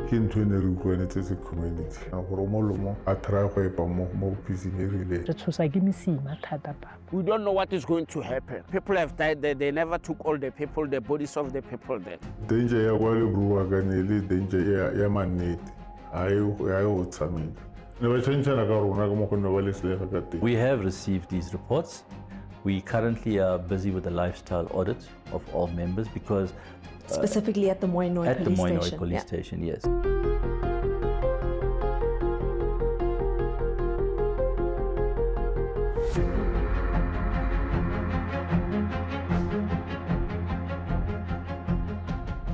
ke ntho ene re utlwanetse se community gore o molomo a try go epa mo pising e rileng. Re tshosa ke mesima thata papa. We don't know what is going to happen. People have died there. They never took all the people, the bodies of the people there. Danger ya kwa le brua ka ne le danger ya manete. Ayo tsameka. Ne ba tshentshana ka rona ka mo go ne ba le slega ka teng. We have received these reports. We currently are busy with a lifestyle audit of all members because specifically at the Moinoi at the police Moinoi station. police station, yes.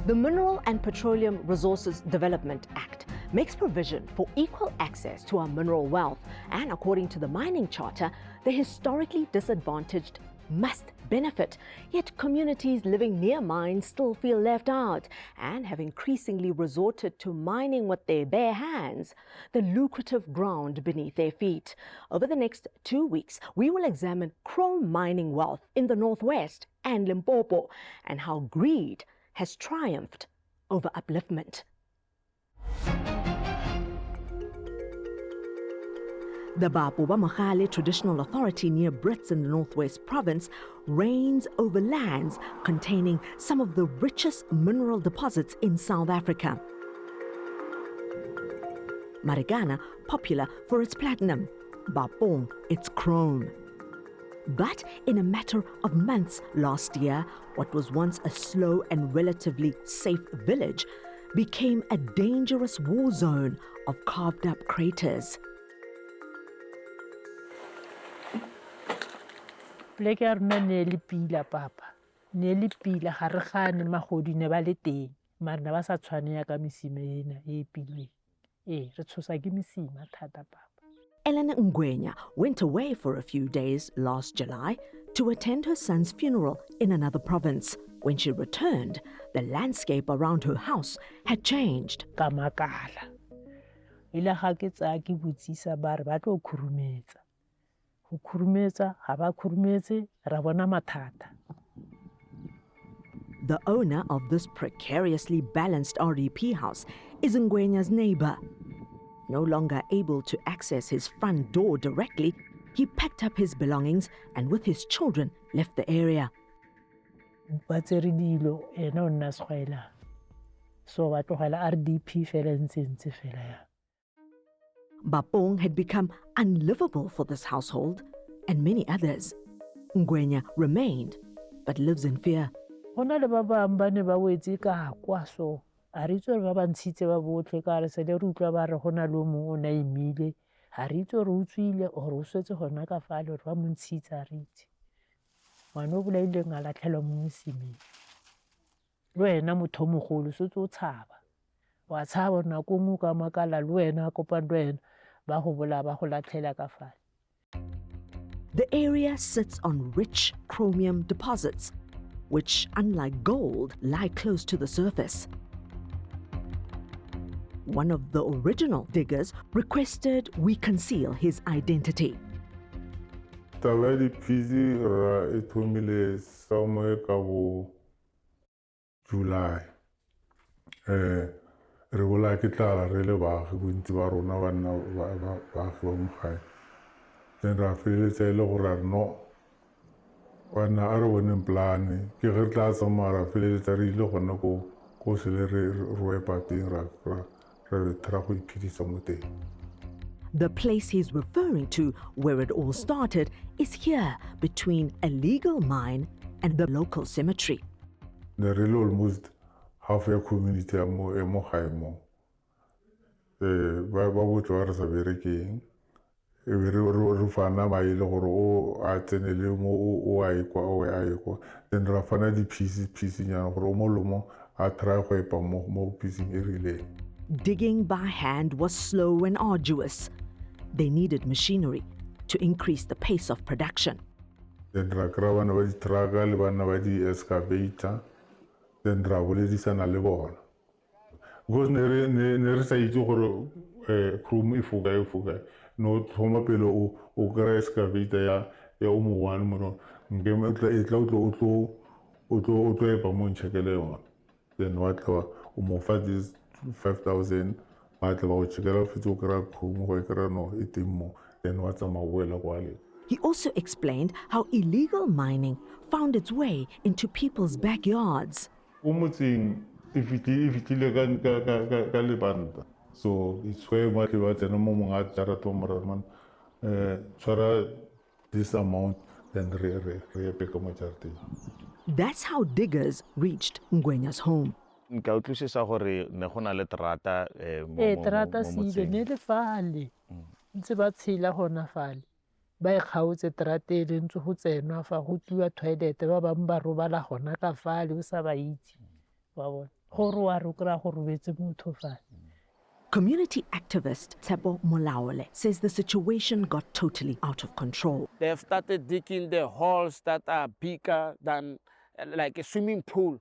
The Mineral and Petroleum Resources Development Act makes provision for equal access to our mineral wealth, and according to the Mining Charter, the historically disadvantaged must benefit. Yet communities living near mines still feel left out and have increasingly resorted to mining with their bare hands, the lucrative ground beneath their feet. Over the next 2 weeks, we will examine chrome mining wealth in the Northwest and Limpopo and how greed has triumphed over upliftment. The Bapo Ba Mogale Traditional Authority near Brits in the Northwest Province reigns over lands containing some of the richest mineral deposits in South Africa. Marikana, popular for its platinum, Bapong, its chrome. But in a matter of months last year, what was once a slow and relatively safe village became a dangerous war zone of carved-up craters. Pleke ya rona ne le pila papa. Ne le pila ga re gane magodi ne ba le teng. Mara ne ba sa tshwanela ka mesima ena e pileng. Re tshosa ke mesima thata papa. Ellen Ngwenya went away for a few days last July to attend her son's funeral in another province. When she returned, the landscape around her house had changed. Ka makala. Ile ga ke tsaya ke botsisa ba re ba tlo khurumetsa. Go khurumetsa ga ba khurumetse ra bona mathata. The owner of this precariously balanced RDP house is Ngwenya's neighbor. No longer able to access his front door directly, he packed up his belongings and with his children left the area. Batseri dilo ena o nna sgwela. So ba tlogela RDP fela ntse fela ya. Bapong had become unlivable for this household and many others. Ngwenya remained, but lives in fear. Hona le ba bang ba ne ba wetse ka kwa so. A re itse ba ba ntshitse ba botlhe ka re se le re utlwa ba re gona le mo o na imile. Ha re itse re utswile o re o swetse gona ka fale re ba mo ntshitse a re itse. Ngwana o bolaile nga latlhelwa mo mosimeng. Le wena motho mogolo se tso tshaba. Wa tshaba nako nngwe ka makala le wena kopana le wena ba go bola ba go latlhela ka fale. The area sits on rich chromium deposits, which, unlike gold, lie close to the surface. One of the original diggers requested we conceal his identity. Taba di pisi ra e thomile somewhere ka bo July. Re bola ke tla re le baagi bontsi ba rona ba nna baagi ba mogae. Then ra feleletsa e le gore re no wana a re boneng plane ke ge re tla tsamaya ra feleletsa re ile gona ko se le re epa teng ra tra go iphedisa mo teng. The place he's referring to, where it all started, is here between a legal mine and the local cemetery. There really almost half a community mo gae mo. Ba botse ba re sa berekeng. E be re fana ba ile gore o a tsenele mo o a ikwa. Then ra fana di pieces nyana gore o molomo a try go epa mo piecing e rileng. Digging by hand was slow and arduous. They needed machinery to increase the pace of production. Then ra kra bana ba di truck le bana ba di excavator. Then ra boledisana le bona. Because ne re sa itse gore chrome e fuga. No thoma pele o kra excavator ya o mo one mo ngeme tla o tlo epa mo nchekele yona. Then what o mo fa this 5,000 ba tla ba go checkela fetse o kry-a kgomo go e kry-a no e teng mo then wa tsamaya o boela kwale. He also explained how illegal mining found its way into people's backyards. Ko motseng e fitlhile ka lebanta, so it's where ba tle ba tsena mo mongwe a jarata mo man tshwara this amount then re epe ka mo jarateng. That's how diggers reached Ngwenya's home. Nka utlwisisa gore ne go na le terata terata se ile ne le fale ntse ba tshela gona fale ba e kgaotse terata e le ntse go tsenwa fa go tliwa toilet ba bangwe ba robala gona ka fale o sa ba itse wa bona gore wa re o kry-a go robetse motho fale. Community activist Bapo Ba Mogale says the situation got totally out of control. They have started digging the holes that are bigger than like a swimming pool.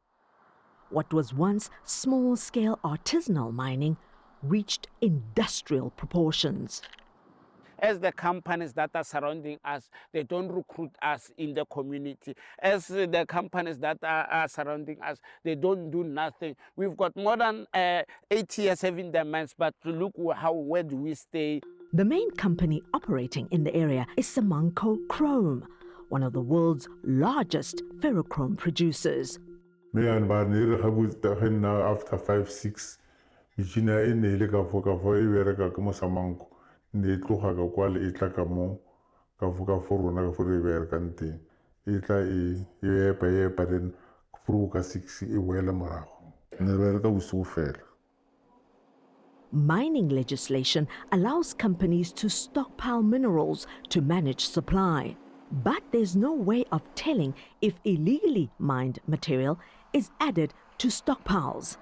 What was once small-scale artisanal mining reached industrial proportions. As the companies that are surrounding us, they don't recruit us in the community. As the companies that are surrounding us, they don't do nothing. We've got more than 8 years having their mines, but look where do we stay? The main company operating in the area is Samanco Chrome, one of the world's largest ferrochrome producers. Me and Barney have after 5-6 Virginia in the Leka for e bereka ka mo Samanco. Ne tloga ka kwa le tla ka mo ka foka for rona ka for e bereka nteng e tla e epa then furu ka 6 e wela morago ne bereka bosigo fela. Mining legislation allows companies to stockpile minerals to manage supply, but there's no way of telling if illegally mined material is added to stockpiles.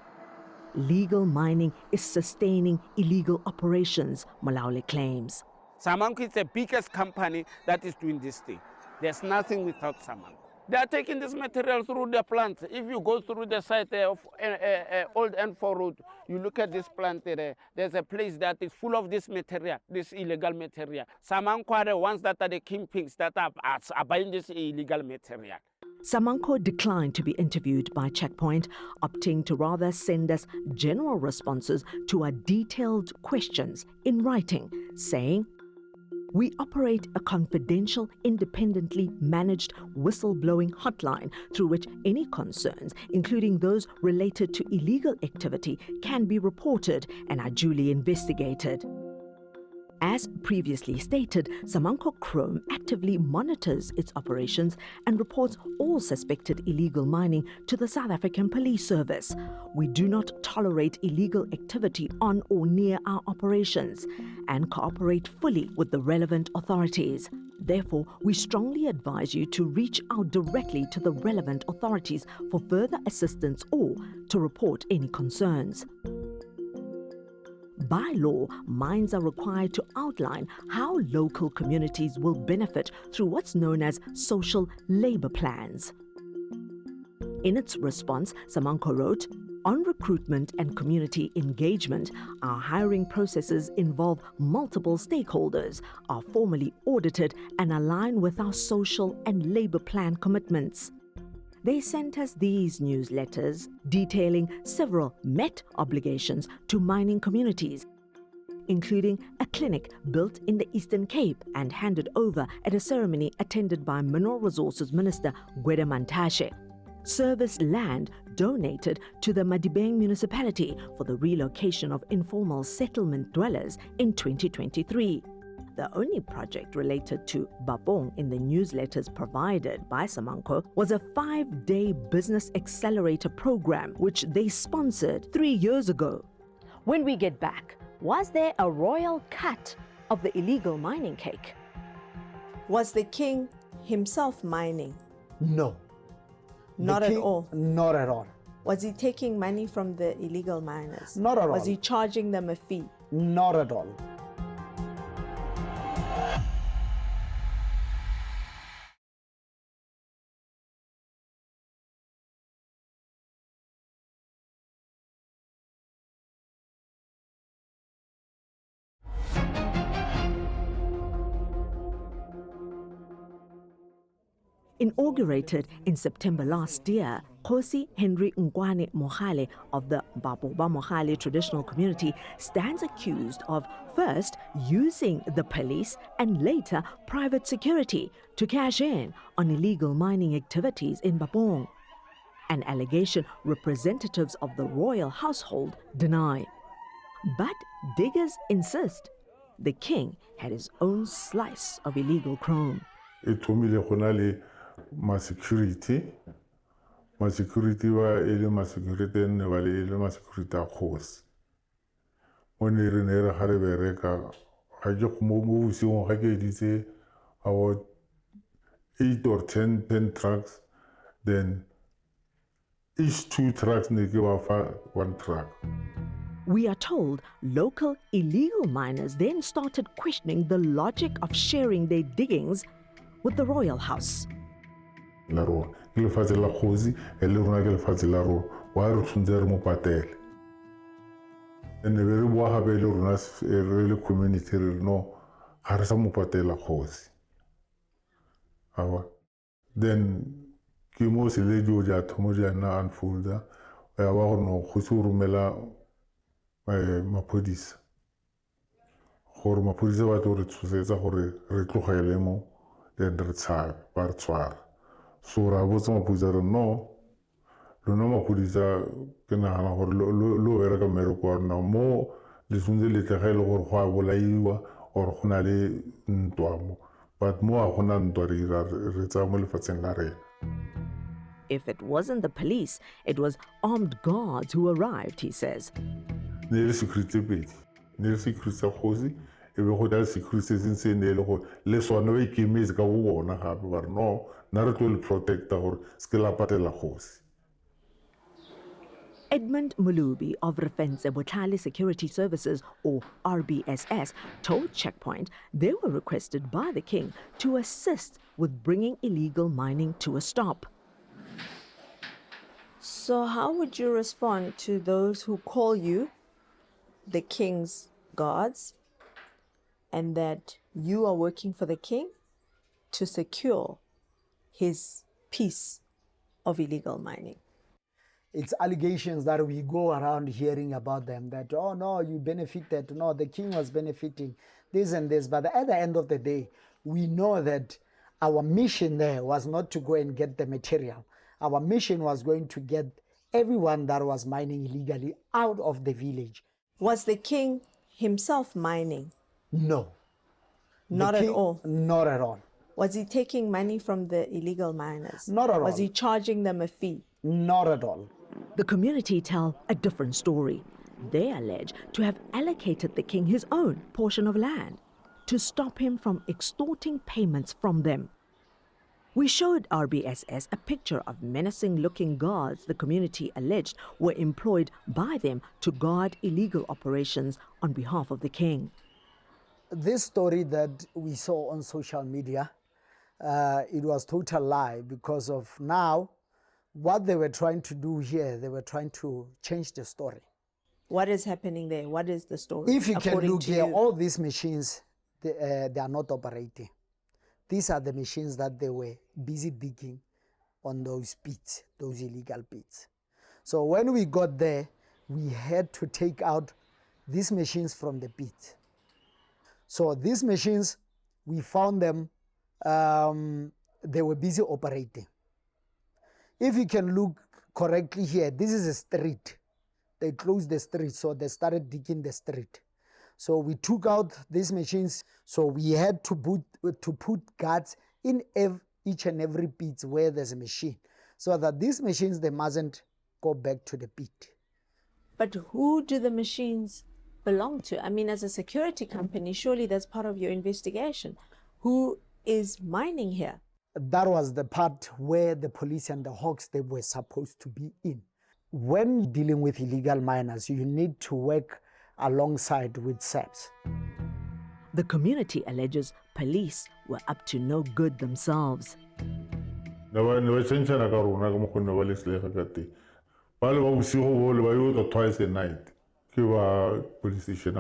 Legal mining is sustaining illegal operations, Mogale claims. Samanco is the biggest company that is doing this thing. There's nothing without Samanco. They are taking this material through the plant. If you go through the site of Old N4 Road, you look at this plant there, there's a place that is full of this material, this illegal material. Samanco are the ones that are the kingpins that are buying this illegal material. Samanco declined to be interviewed by Checkpoint, opting to rather send us general responses to our detailed questions in writing, saying, "We operate a confidential, independently managed whistleblowing hotline through which any concerns, including those related to illegal activity, can be reported and are duly investigated." As previously stated, Samanco Chrome actively monitors its operations and reports all suspected illegal mining to the South African Police Service. We do not tolerate illegal activity on or near our operations and cooperate fully with the relevant authorities. Therefore, we strongly advise you to reach out directly to the relevant authorities for further assistance or to report any concerns. By law, mines are required to outline how local communities will benefit through what's known as social labor plans. In its response, Samanco wrote, "On recruitment and community engagement, our hiring processes involve multiple stakeholders, are formally audited and align with our social and labor plan commitments." They sent us these newsletters detailing several met obligations to mining communities, including a clinic built in the Eastern Cape and handed over at a ceremony attended by Mineral Resources Minister Gwede Mantashe. Service land donated to the Madibeng municipality for the relocation of informal settlement dwellers in 2023. The only project related to Bapong in the newsletters provided by Samanco was a 5-day business accelerator program, which they sponsored 3 years ago. When we get back, was there a royal cut of the illegal mining cake? Was the king himself mining? No. Not at all. Not at all. Was he taking money from the illegal miners? Not at all. Was he charging them a fee? Not at all. Inaugurated in September last year, Kgosi Henry Ngwane Mogale of the Bapo Ba Mogale traditional community stands accused of first using the police and later private security to cash in on illegal mining activities in Bapong, an allegation representatives of the royal household deny. But diggers insist the king had his own slice of illegal chrome. It told me my security wa ele ma security ne ba le ele ma security a kgosi mo ne re ga re bereka ga ke go mo busing ga ke editse about 8 or 10 trucks, then each 2 trucks ne ke ba fa 1 truck. We are told local illegal miners then started questioning the logic of sharing their diggings with the royal house. La rona ke lefatshe la kgosi e le rona ke lefatshe la rona wa re tshwantse re mo patele ene be re bua gape le rona re le community re no ga re sa mo patela kgosi awa then ke mo se le jo ja thomo ja na unfolda ya ba gore no kgosi o romela mapodisa gore mapodisa ba tlo re tshosetsa gore re tlogele mo then re tshabe ba re tshwara. So ra botsa mapodisa re no lona mapodisa ke nagana gore lo bereka mmereko wa rona mo le tshwanetse le tle ga e le gore go a bolaiwa or go na le ntwa mo but mo a gona ntwa re tsaya mo lefatsheng la rena. If it wasn't the police, it was armed guards who arrived, he says. Ne le security pedi ne le security sa kgosi e be go da security se ne le go le sona ba ikemetse ka go bona gape ba re no na re tlo le protecta gore se ke la patela kgosi. Edmund Mulubi of Refense Botlhale Security Services, or RBSS, told Checkpoint they were requested by the king to assist with bringing illegal mining to a stop. So how would you respond to those who call you the king's guards and that you are working for the king to secure his piece of illegal mining? It's allegations that we go around hearing about them that, oh no, you benefited, no, the king was benefiting, this and this. But at the end of the day, we know that our mission there was not to go and get the material. Our mission was going to get everyone that was mining illegally out of the village. Was the king himself mining? No. Not at all? Not at all. Was he taking money from the illegal miners? Not at all. Was he charging them a fee? Not at all. The community tell a different story. They allege to have allocated the king his own portion of land to stop him from extorting payments from them. We showed RBSS a picture of menacing-looking guards the community alleged were employed by them to guard illegal operations on behalf of the king. This story that we saw on social media, it was total lie because of now what they were trying to do here, they were trying to change the story. What is happening there? What is the story? If you can look here, you? all these machines, they are not operating. These are the machines that they were busy digging on those pits, those illegal pits. So when we got there, we had to take out these machines from the pit. So these machines, we found them, they were busy operating. If you can look correctly here, this is a street. They closed the street, so they started digging the street. So we took out these machines, so we had to put guards in each and every pit where there's a machine, so that these machines, they mustn't go back to the pit. But who do the machines belong to? I mean, as a security company, surely that's part of your investigation. Who is mining here? That was the part where the police and the Hawks, they were supposed to be in. When dealing with illegal miners, you need to work alongside with SAPS. The community alleges police were up to no good themselves. Twice a night. Police station.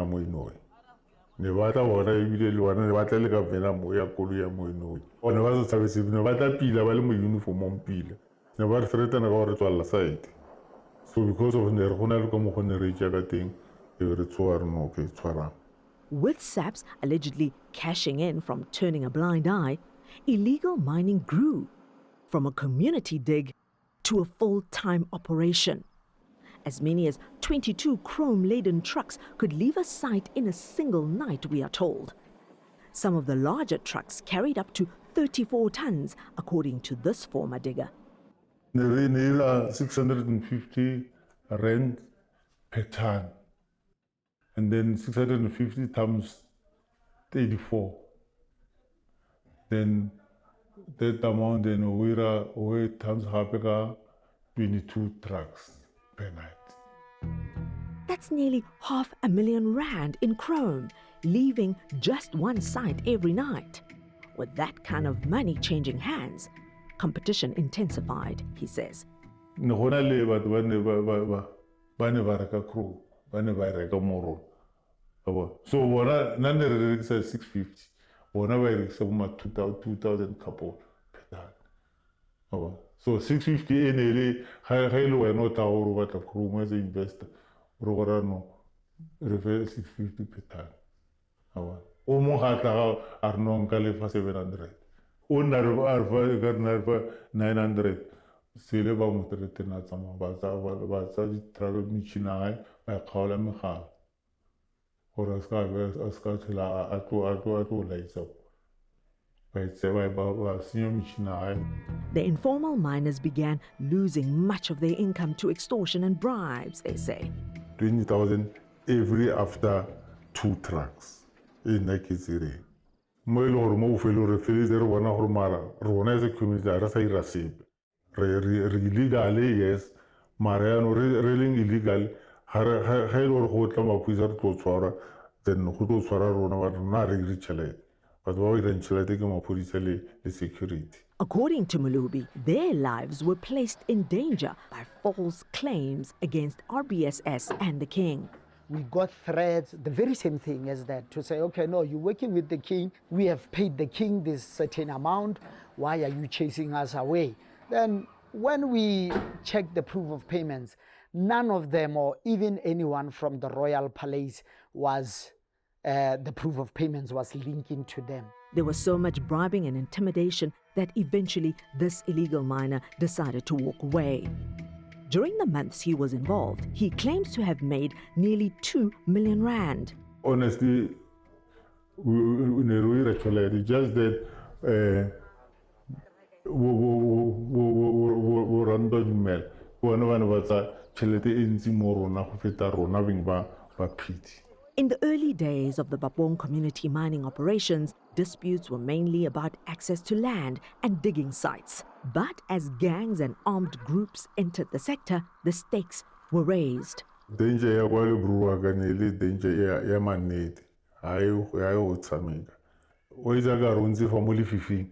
ne batla bona ebile le bona ne batla le ka vela mo ya kolo ya mo eno ona ba se tshabetse ne batla pila ba le mo uniform pila ne ba re threatena ka gore tswalla side so because of ne re gona le ka mo gone re itša ka teng e re tsoa re no okay tshwarang. With SAPS allegedly cashing in from turning a blind eye, illegal mining grew from a community dig to a full-time operation. As many as 22 chrome-laden trucks could leave a site in a single night, we are told. Some of the larger trucks carried up to 34 tons, according to this former digger. Near 650 rand per ton. And then 650 times 84. Then that amount then we times half 22 trucks per night. That's nearly R500,000 in chrome, leaving just one site every night. With that kind of money changing hands, competition intensified, he says. So bona nane re rekisa 650 bona ba rekisa mo 2000 couple per ton. So 650 ene le ga ile wena o tla o batla chrome as an investor re gora no re fe 650 per ton. O mo ga tla a re no nka le fa 700 o na re ga na re 900 sele ba mo tretena tsama ba tsa di travel machine ba khaola megala. The informal miners began losing much of their income to extortion and bribes, they say. 20,000 every after 2 trucks in Nakiziri. As a community, illegally, yes, Mariano railing illegal. Then security. According to Mulubi, their lives were placed in danger by false claims against RBSS and the king. We got threats, the very same thing as that, to say, okay, no, you're working with the king, we have paid the king this certain amount, why are you chasing us away? Then when we checked the proof of payments, none of them, or even anyone from the royal palace, was the proof of payments was linking to them. There was so much bribing and intimidation that eventually this illegal miner decided to walk away. During the months he was involved, he claims to have made nearly 2 million rand. Honestly, we actually just that we run the mail. One was a in the early days of the Bapong community mining operations, disputes were mainly about access to land and digging sites. But as gangs and armed groups entered the sector, the stakes were raised. Danger ya kwa le bruwa ganele danger ya manete. Ayo tsameka. O izaga runzi family fifi.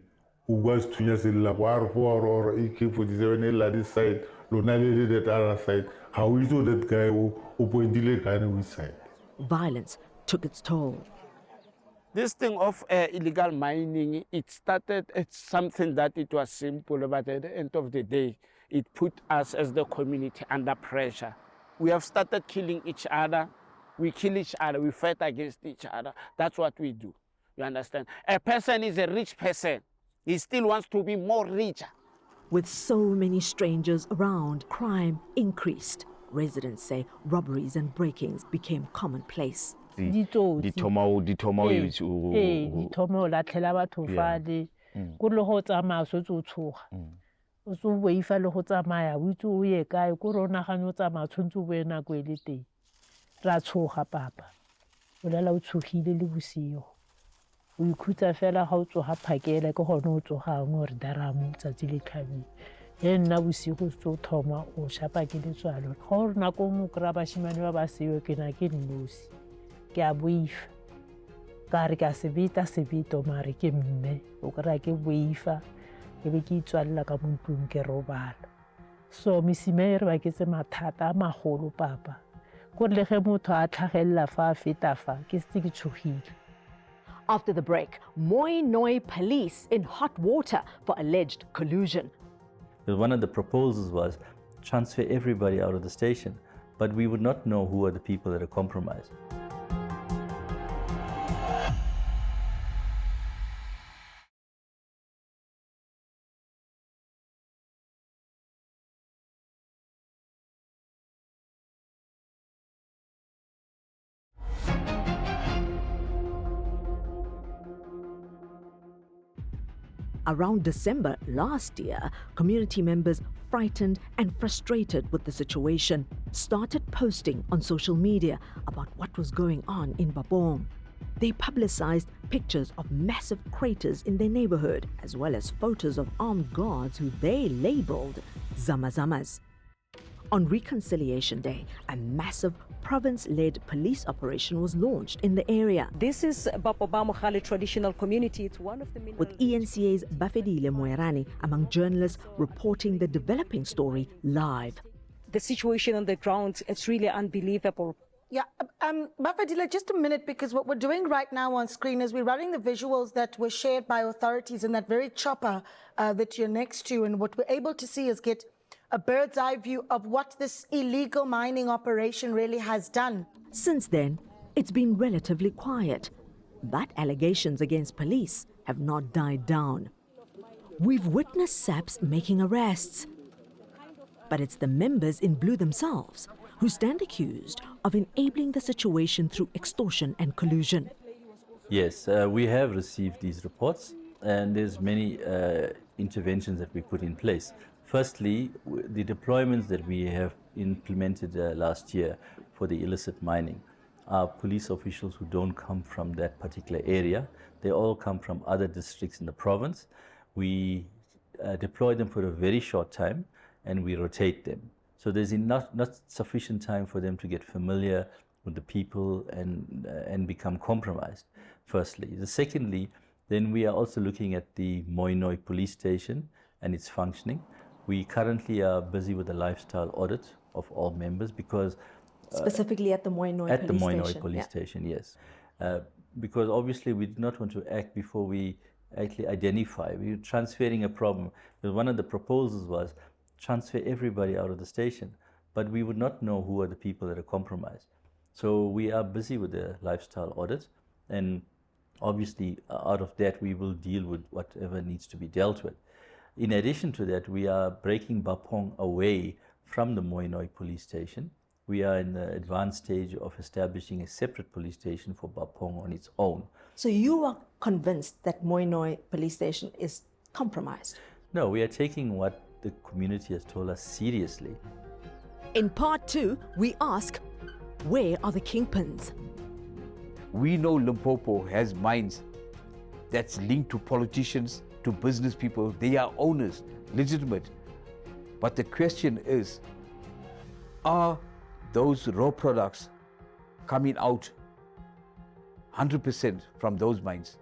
Ugwa stunya sela kwa or AK47 la this side. That other side. How we do that guy who pointed the side. Violence took its toll. This thing of illegal mining, it started, it's something that it was simple, but at the end of the day, it put us as the community under pressure. We have started killing each other. We kill each other. We fight against each other. That's what we do. You understand? A person is a rich person. He still wants to be more richer. With so many strangers around, crime increased. Residents say robberies and break-ins became commonplace. Dithoma la tlhela batho fale go le go tsamaya so tshoga o so boifa le go tsamaya o itse o ye kae go rona ganyo tsamaya tshwntse bo ena go ile teng ra tshoga papa o lela o tshogile le bosigo o ikhutsa fela ga o tsoga phakela ke gone o tsogang gore daramo tsatsi le tlhabile e nna bosigo tso thoma o shapa ke letswalo ga o rena ko mo kra bashimane ba ba seyo ke na ke nnosi ke a boifa ka re ka sebito mare ke mme o kra ke boifa ke be ke itswalla ka montlong ke robala so misime re ba ke tse mathata a magolo papa Ko le ge motho a tlhagella fa a feta fa ke setse ke tshogile. After the break, Moi Noi police in hot water for alleged collusion. One of the proposals was transfer everybody out of the station, but we would not know who are the people that are compromised. Around December last year, community members, frightened and frustrated with the situation, started posting on social media about what was going on in Bapong. They publicized pictures of massive craters in their neighborhood, as well as photos of armed guards who they labeled Zamazamas. On Reconciliation Day, a massive province-led police operation was launched in the area. This is Bapo Ba Mogale traditional community. It's one of the with ENCA's Bafedile Moerane among journalists reporting the developing story live. The situation on the ground, it's really unbelievable. Yeah, Bafedile, just a minute, because what we're doing right now on screen is we're running the visuals that were shared by authorities in that very chopper that you're next to, and what we're able to see is get a bird's eye view of what this illegal mining operation really has done. Since then, it's been relatively quiet, but allegations against police have not died down. We've witnessed SAPs making arrests, but it's the members in blue themselves who stand accused of enabling the situation through extortion and collusion. Yes, we have received these reports, and there's many interventions that we put in place. Firstly, the deployments that we have implemented last year for the illicit mining are police officials who don't come from that particular area. They all come from other districts in the province. We deploy them for a very short time and we rotate them. So there's not sufficient time for them to get familiar with the people and become compromised, firstly. Secondly, then we are also looking at the Moi Noi police station and its functioning. We currently are busy with a lifestyle audit of all members because... Specifically at the Moi Noi police station. At the Moi Noi police station, yes. Because obviously we do not want to act before we actually identify. We're transferring a problem. But one of the proposals was transfer everybody out of the station, but we would not know who are the people that are compromised. So we are busy with the lifestyle audit, and obviously out of that we will deal with whatever needs to be dealt with. In addition to that, we are breaking Bapong away from the Moi Noi police station. We are in the advanced stage of establishing a separate police station for Bapong on its own. So you are convinced that Moi Noi police station is compromised? No, we are taking what the community has told us seriously. In part 2, we ask, where are the kingpins? We know Limpopo has mines that's linked to politicians, to business people. They are owners, legitimate. But the question is, are those raw products coming out 100% from those mines?